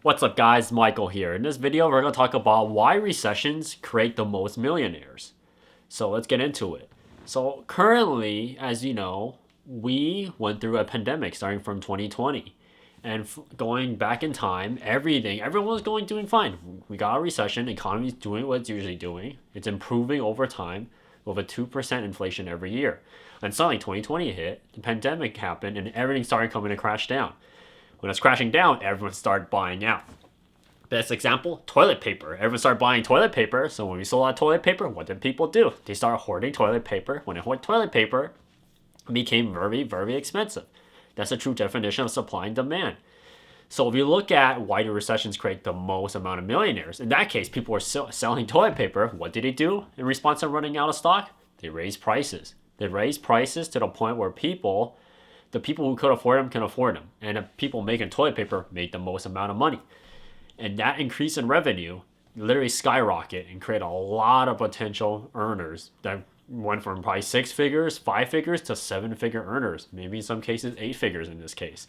What's up guys, Michael here. In this video we're going to talk about why recessions create the most millionaires. So let's get into it. So currently, as you know, we went through a pandemic starting from 2020. And going back in time, everyone was doing fine. We got a recession, economy's doing what it's usually doing. It's improving over time with a 2% inflation every year. And suddenly 2020 hit, the pandemic happened, and everything started coming to crash down. When it's crashing down, everyone started buying out. Best example, toilet paper. Everyone started buying toilet paper. So when we sold out toilet paper, what did people do? They started hoarding toilet paper. When they hoard toilet paper, it became very, very expensive. That's a true definition of supply and demand. So if you look at why do recessions create the most amount of millionaires, in that case, people were selling toilet paper. What did they do in response to running out of stock? They raised prices. They raised prices to the point where the people who could afford them can afford them. And the people making toilet paper made the most amount of money. And that increase in revenue literally skyrocket and create a lot of potential earners that went from probably 6 figures, 5 figures to 7-figure earners. Maybe in some cases 8 figures in this case.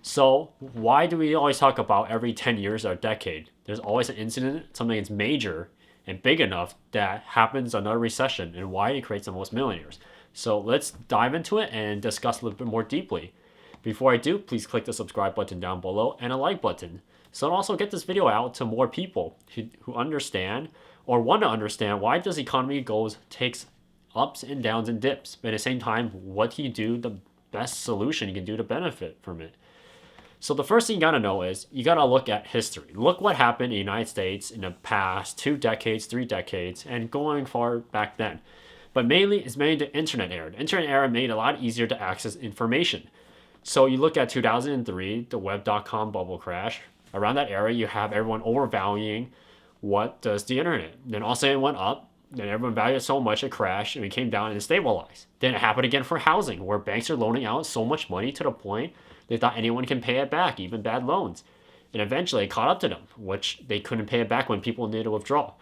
So why do we always talk about every 10 years or a decade? There's always an incident, something that's major and big enough that happens another recession, and why it creates the most millionaires. So let's dive into it and discuss a little bit more deeply. Before I do, please click the subscribe button down below and a like button. So also get this video out to more people who understand or want to understand why this economy takes ups and downs and dips. But at the same time, what can you do, the best solution you can do to benefit from it. So the first thing you got to know is you got to look at history. Look what happened in the United States in the past 2 decades, 3 decades, and going far back then. But mainly, it's mainly the internet era. The internet era made it a lot easier to access information. So you look at 2003, the web.com bubble crash. Around that era, you have everyone overvaluing what does the internet. Then all of a sudden it went up. Then everyone valued it so much it crashed and it came down and it stabilized. Then it happened again for housing, where banks are loaning out so much money to the point they thought anyone can pay it back, even bad loans. And eventually it caught up to them, which they couldn't pay it back when people needed to withdraw.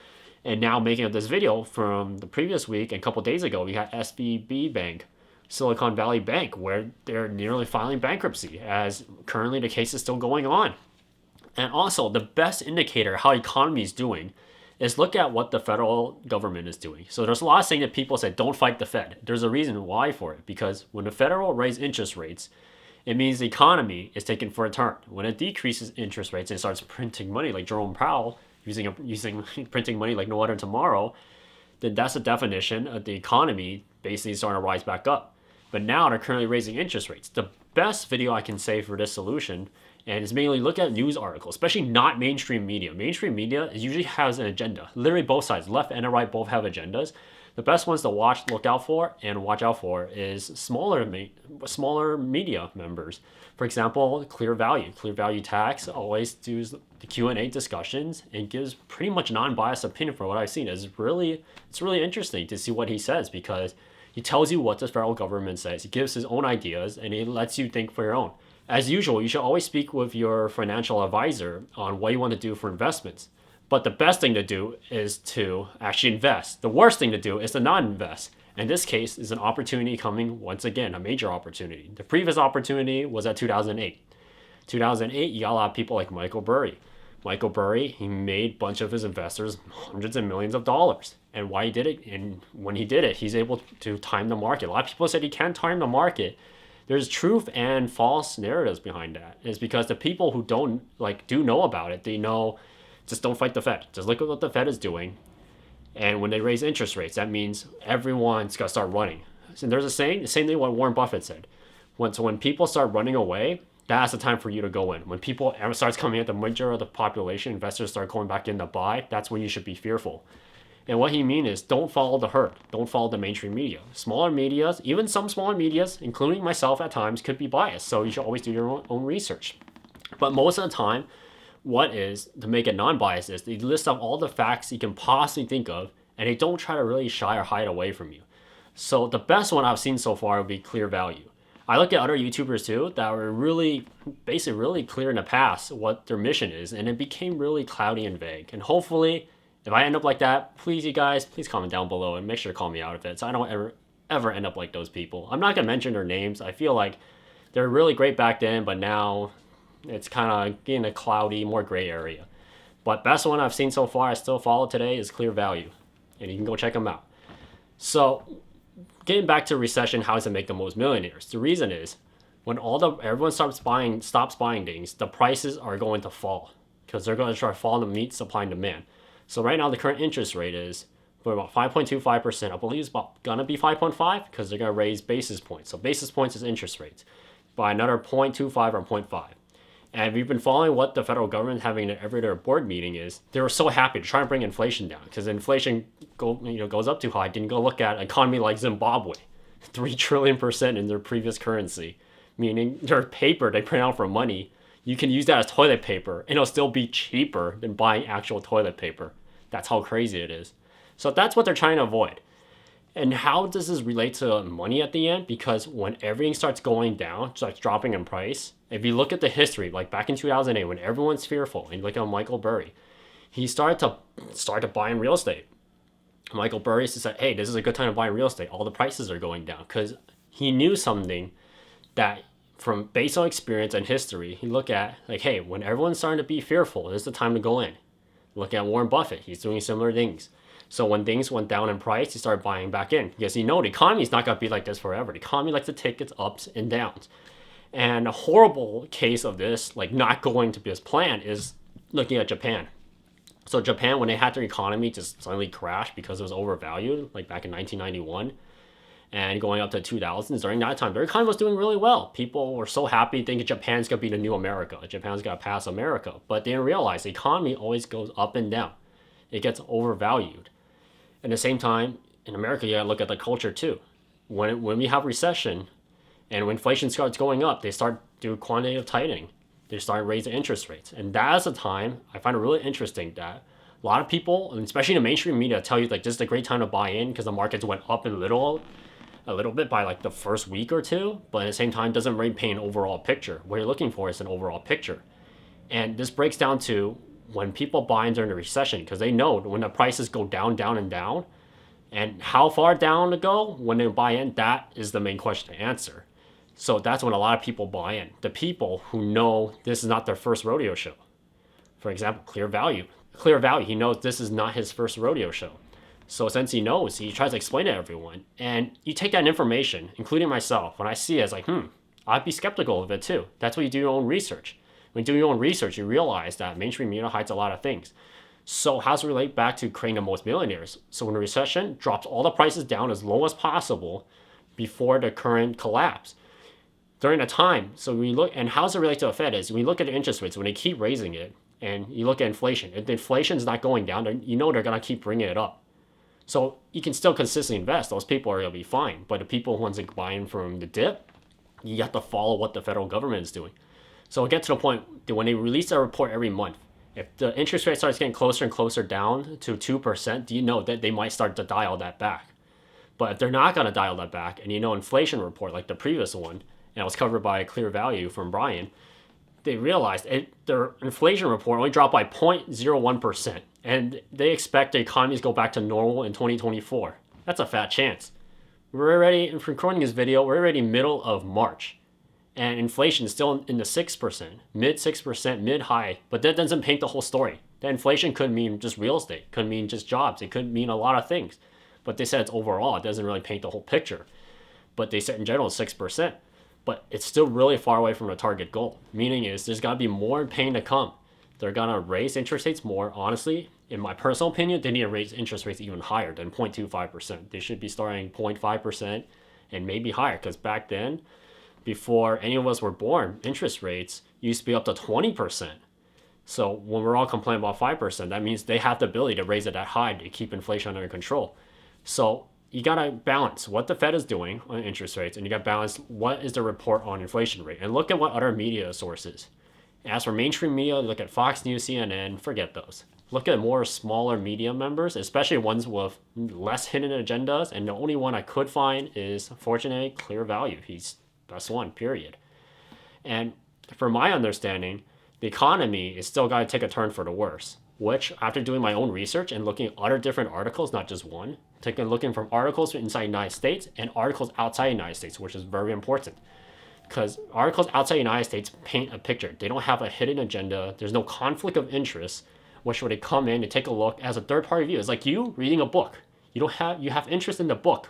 And now making up this video from the previous week and a couple days ago, we had SVB Bank, Silicon Valley Bank, where they're nearly filing bankruptcy, as currently the case is still going on. And also, the best indicator how economy is doing is look at what the federal government is doing. So there's a lot of saying that people say, don't fight the Fed. There's a reason why for it, because when the federal raise interest rates, it means the economy is taken for a turn. When it decreases interest rates and starts printing money like Jerome Powell, using printing money like no other tomorrow, then that's the definition of the economy basically starting to rise back up. But now they're currently raising interest rates. The best video I can say for this solution, and it's mainly look at news articles, especially not mainstream media. Mainstream media usually has an agenda. Literally both sides, left and the right, both have agendas. The best ones to watch out for is smaller media members. For example, Clear Value Tax always does the Q&A discussions and gives pretty much non-biased opinion from what I've seen. It's really interesting to see what he says, because he tells you what the federal government says. He gives his own ideas and he lets you think for your own. As usual, you should always speak with your financial advisor on what you want to do for investments. But the best thing to do is to actually invest. The worst thing to do is to not invest. In this case, is an opportunity coming once again, a major opportunity. The previous opportunity was at 2008. 2008, you got a lot of people like Michael Burry. Michael Burry, he made a bunch of his investors hundreds of millions of dollars. And why he did it, and when he did it, he's able to time the market. A lot of people said he can't time the market. There's truth and false narratives behind that. It's because the people who do know about it, they know, just don't fight the Fed. Just look at what the Fed is doing. And when they raise interest rates, that means everyone's got to start running. So there's a saying, the same thing what Warren Buffett said. When people start running away, that's the time for you to go in. When people starts coming at the majority of the population, investors start going back in to buy, that's when you should be fearful. And what he means is don't follow the herd. Don't follow the mainstream media. Smaller medias, even some smaller medias, including myself at times, could be biased. So you should always do your own research. But most of the time, what is, to make it non-biased, is they list out all the facts you can possibly think of, and they don't try to really shy or hide away from you. So the best one I've seen so far would be Clear Value. I look at other YouTubers too that were really clear in the past what their mission is, and it became really cloudy and vague. And hopefully, if I end up like that, please comment down below and make sure to call me out of it, so I don't ever end up like those people. I'm not going to mention their names. I feel like they're really great back then, but now It's kind of in a cloudy, more gray area. But best one I've seen so far, I still follow today, is Clear Value. And you can go check them out. So getting back to recession, how does it make the most millionaires? The reason is when everyone stops buying things, the prices are going to fall because they're going to try to fall to meet supply and demand. So right now the current interest rate is for about 5.25%. I believe it's gonna be 5.5 because they're gonna raise basis points. So basis points is interest rates by another 0.25 or 0.5. And we've been following what the federal government having in every their board meeting is. They were so happy to try and bring inflation down because inflation goes up too high. Didn't go look at an economy like Zimbabwe, 3 trillion% in their previous currency, meaning their paper they print out for money. You can use that as toilet paper and it'll still be cheaper than buying actual toilet paper. That's how crazy it is. So that's what they're trying to avoid. And how does this relate to money at the end? Because when everything starts going down, starts dropping in price, if you look at the history, like back in 2008, when everyone's fearful, and you look at Michael Burry, he started to buy in real estate. Michael Burry said, hey, this is a good time to buy in real estate. All the prices are going down. Because he knew something that from based on experience and history, he looked at like, hey, when everyone's starting to be fearful, this is the time to go in. Look at Warren Buffett. He's doing similar things. So when things went down in price, he started buying back in. Because the economy is not going to be like this forever. The economy likes to take its ups and downs. And a horrible case of this, like not going to be as planned, is looking at Japan. So Japan, when they had their economy just suddenly crash because it was overvalued, like back in 1991, and going up to 2000s, during that time, their economy was doing really well. People were so happy thinking Japan's going to be the new America. Japan's going to pass America. But they didn't realize the economy always goes up and down. It gets overvalued. At the same time, in America, you gotta look at the culture too. When we have recession and when inflation starts going up, they start doing quantitative tightening. They start raising interest rates. And that is a time, I find it really interesting that a lot of people, and especially the mainstream media, tell you like this is a great time to buy in because the markets went up a little bit by like the first week or two, but at the same time doesn't really paint an overall picture. What you're looking for is an overall picture. And this breaks down to when people buy in during the recession, because they know when the prices go down, down, and down, and how far down to go when they buy in, that is the main question to answer. So that's when a lot of people buy in. The people who know this is not their first rodeo show. For example, Clear Value. Clear Value, he knows this is not his first rodeo show. So since he knows, he tries to explain to everyone. And you take that information, including myself, when I see it, it's like, I'd be skeptical of it too. That's what you do your own research. When you do your own research, you realize that mainstream media hides a lot of things. So how does it relate back to creating the most millionaires? So when the recession drops all the prices down as low as possible before the current collapse. During the time, so we look, and how does it relate to the Fed is, when you look at the interest rates, when they keep raising it, and you look at inflation, if the inflation is not going down, they're going to keep bringing it up. So you can still consistently invest. Those people are going to be fine. But the people who want to buy in from the dip, you have to follow what the federal government is doing. So it gets to the point that when they release a report every month, if the interest rate starts getting closer and closer down to 2%, you know that they might start to dial that back. But if they're not going to dial that back, and inflation report like the previous one, and it was covered by Clear Value from Brian, they realized their inflation report only dropped by 0.01%. And they expect the economy to go back to normal in 2024. That's a fat chance. We're already, for recording this video, we're already middle of March. And inflation is still in the 6%, mid 6%, mid high, but that doesn't paint the whole story. That inflation could mean just real estate, could mean just jobs, it could mean a lot of things. But they said it's overall, it doesn't really paint the whole picture. But they said in general 6%, but it's still really far away from the target goal. Meaning is there's gotta be more pain to come. They're gonna raise interest rates more. Honestly, in my personal opinion, they need to raise interest rates even higher than 0.25%. They should be starting 0.5% and maybe higher, because back then, before any of us were born, interest rates used to be up to 20%. So when we're all complaining about 5%, that means they have the ability to raise it that high to keep inflation under control. So you gotta balance what the Fed is doing on interest rates, and you gotta balance what is the report on inflation rate, and look at what other media sources. As for mainstream media, look at Fox News, CNN, forget those. Look at more smaller media members, especially ones with less hidden agendas, and the only one I could find is, fortunately, Clear Value. He's best one, period. And from my understanding, the economy is still got to take a turn for the worse, which after doing my own research and looking at other different articles, not just one, looking from articles inside the United States and articles outside the United States, which is very important. because articles outside the United States paint a picture. They don't have a hidden agenda. There's no conflict of interest, which when they come in and take a look as a third party view, it's like you reading a book. You have interest in the book,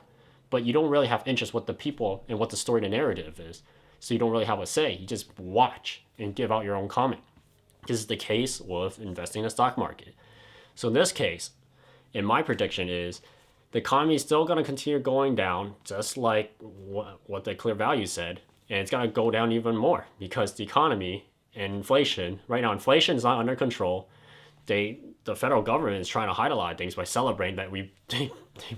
but you don't really have interest with the people and what the story, the narrative is. So you don't really have a say. You just watch and give out your own comment. This is the case with investing in the stock market. So in this case, in my prediction is the economy is still going to continue going down, just like what the clear value said. And it's going to go down even more because the economy and inflation, right now, inflation is not under control. The federal government is trying to hide a lot of things by celebrating that they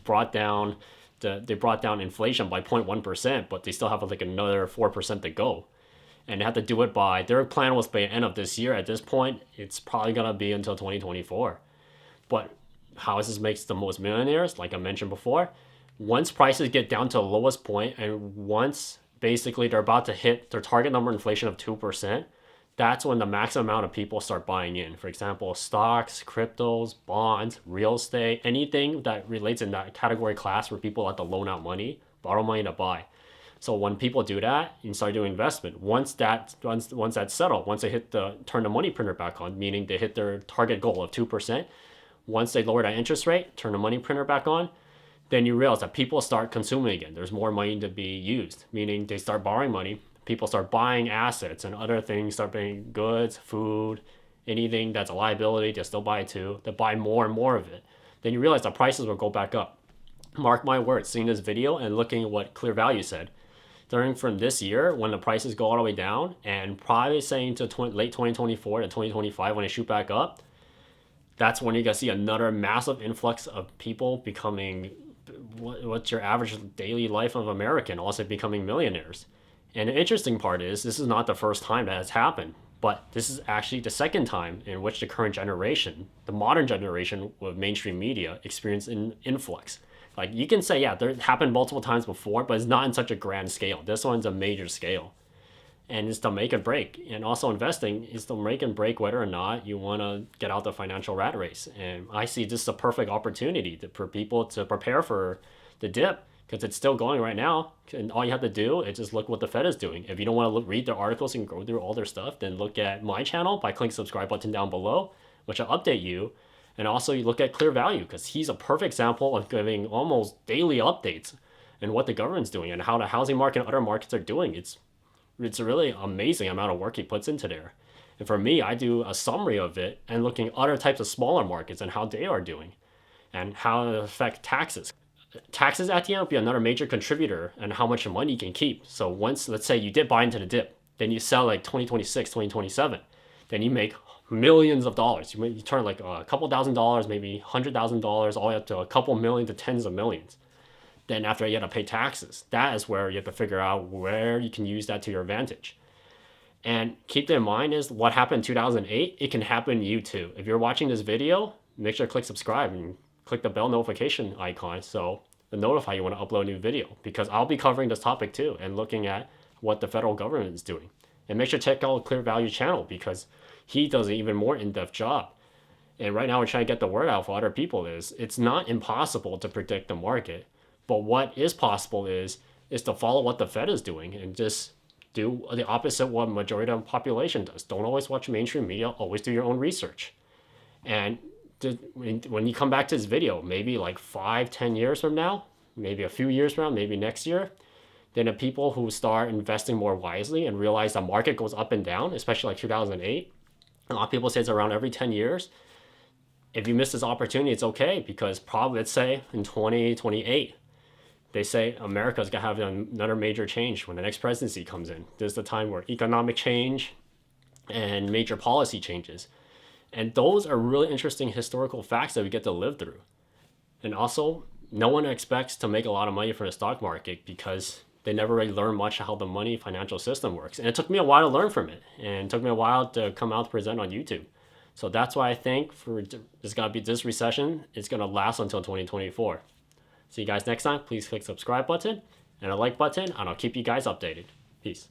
brought down inflation by 0.1%, but they still have like another 4% to go. And they have to do it their plan was by the end of this year. At this point, it's probably going to be until 2024. But how this makes the most millionaires, like I mentioned before, once prices get down to the lowest point and once basically they're about to hit their target number inflation of 2%, that's when the maximum amount of people start buying in. For example, stocks, cryptos, bonds, real estate, anything that relates in that category class where people have to loan out money, borrow money to buy. So when people do that and start doing investment, once that's settled, once they turn the money printer back on, meaning they hit their target goal of 2%, once they lower that interest rate, turn the money printer back on, then you realize that people start consuming again. There's more money to be used, meaning they start borrowing money. People start buying assets and other things, start buying goods, food, anything that's a liability, they still buy it too. They buy more and more of it. Then you realize the prices will go back up. Mark my words, seeing this video and looking at what Clear Value said. During from this year, when the prices go all the way down, and probably saying to late 2024 to 2025 when they shoot back up, that's when you're going to see another massive influx of people becoming, what's your average daily life of American, also becoming millionaires. And the interesting part is, this is not the first time that has happened, but this is actually the second time in which the current generation, the modern generation with mainstream media, experienced an influx. Like you can say, yeah, there happened multiple times before, but it's not in such a grand scale. This one's a major scale. And it's to make and break. And also investing is to make and break whether or not you want to get out the financial rat race. And I see this is a perfect opportunity for people to prepare for the dip, because it's still going right now. And all you have to do is just look what the Fed is doing. If you don't want to read their articles and go through all their stuff, then look at my channel by clicking the subscribe button down below, which will update you. And also you look at Clear Value, because he's a perfect example of giving almost daily updates and what the government's doing and how the housing market and other markets are doing. It's a really amazing amount of work he puts into there. And for me, I do a summary of it and looking at other types of smaller markets and how they are doing and how it affects taxes. Taxes at the end will be another major contributor and how much money you can keep. So once, let's say you did buy into the dip, then you sell like 2026, 2027, then you make millions of dollars. You turn like a couple $1,000s, maybe $100,000, all the way up to a couple million to tens of millions. Then after you have to pay taxes, that is where you have to figure out where you can use that to your advantage. And keep in mind is what happened in 2008, it can happen to you too. If you're watching this video, make sure to click subscribe and click the bell notification icon so to notify you when I upload a new video, because I'll be covering this topic too and looking at what the federal government is doing. And make sure to check out Clear Value channel, because he does an even more in-depth job. And right now we're trying to get the word out for other people is it's not impossible to predict the market. But what is possible is to follow what the Fed is doing and just do the opposite of what majority of the population does. Don't always watch mainstream media, always do your own research. And when you come back to this video, maybe like 5-10 years from now, maybe a few years from now, maybe next year, then the people who start investing more wisely and realize the market goes up and down, especially like 2008, a lot of people say it's around every 10 years. If you miss this opportunity, it's okay, because probably, let's say in 2028, they say America's going to have another major change when the next presidency comes in. This is the time where economic change and major policy changes. And those are really interesting historical facts that we get to live through. And also, no one expects to make a lot of money from the stock market because they never really learn much how the money financial system works. And it took me a while to learn from it. And it took me a while to come out to present on YouTube. So that's why I think this recession is going to last until 2024. See you guys next time. Please click subscribe button and a like button, and I'll keep you guys updated. Peace.